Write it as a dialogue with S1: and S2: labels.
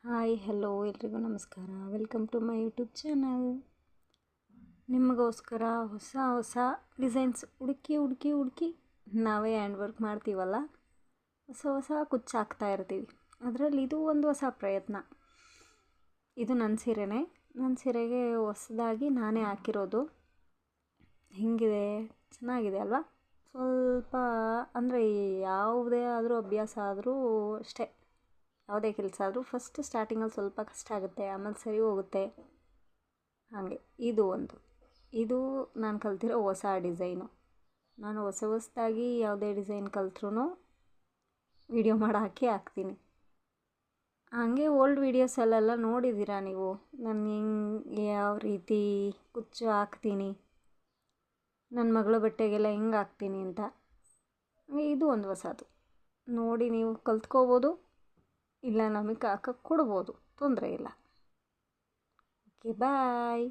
S1: Hi hello ಎಲ್ರಿಗೂ ನಮಸ್ಕಾರ. Welcome to my YouTube channel. ನಿಮಗೋಸ್ಕರ ಹೊಸ ಹೊಸ ಡಿಸೈನ್ಸ್ ಹುಡುಕಿ ನಾವೇ ಹ್ಯಾಂಡ್ ವರ್ಕ್ ಮಾಡ್ತೀವಲ್ಲ, ಹೊಸ ಕುಚ್ಚು ಹಾಕ್ತಾ ಇರ್ತೀವಿ. ಅದರಲ್ಲಿ ಇದು ಒಂದು ಹೊಸ ಪ್ರಯತ್ನ. ಇದು ನನ್ನ ಸೀರೆಗೆ ಹೊಸದಾಗಿ ನಾನೇ ಹಾಕಿರೋದು. ಹೆಂಗಿದೆ, ಚೆನ್ನಾಗಿದೆ ಅಲ್ವಾ? ಸ್ವಲ್ಪ ಅಂದರೆ ಯಾವುದೇ ಆದರೂ ಅಭ್ಯಾಸ ಆದರೂ ಅಷ್ಟೇ, ಯಾವುದೇ ಕೆಲಸ ಆದರೂ ಫಸ್ಟ್ ಸ್ಟಾರ್ಟಿಂಗಲ್ಲಿ ಸ್ವಲ್ಪ ಕಷ್ಟ ಆಗುತ್ತೆ, ಆಮೇಲೆ ಸರಿ ಹೋಗುತ್ತೆ. ಹಾಗೆ ಇದು ನಾನು ಕಲ್ತಿರೋ ಹೊಸ ಡಿಸೈನು. ನಾನು ಹೊಸದಾಗಿ ಯಾವುದೇ ಡಿಸೈನ್ ಕಲ್ತ್ರೂ ವಿಡಿಯೋ ಮಾಡಿ ಹಾಕ್ತೀನಿ. ಹಾಗೆ ಓಲ್ಡ್ ವೀಡಿಯೋಸಲ್ಲೆಲ್ಲ ನೋಡಿದ್ದೀರಾ ನೀವು, ನಾನು ಯಾವ ರೀತಿ ಕುಚ್ಚು ಹಾಕ್ತೀನಿ, ನನ್ನ ಮಗಳ ಬಟ್ಟೆಗೆಲ್ಲ ಹೆಂಗೆ ಹಾಕ್ತೀನಿ ಅಂತ. ಇದು ಒಂದು ಹೊಸದು ನೋಡಿ, ನೀವು ಕಲ್ತ್ಕೋಬೋದು, ಇಲ್ಲ ನಮಗೆ ಹಾಕಕ್ಕೆ ಕೊಡ್ಬೋದು, ತೊಂದರೆ ಇಲ್ಲ. ಓಕೆ, ಬಾಯ್.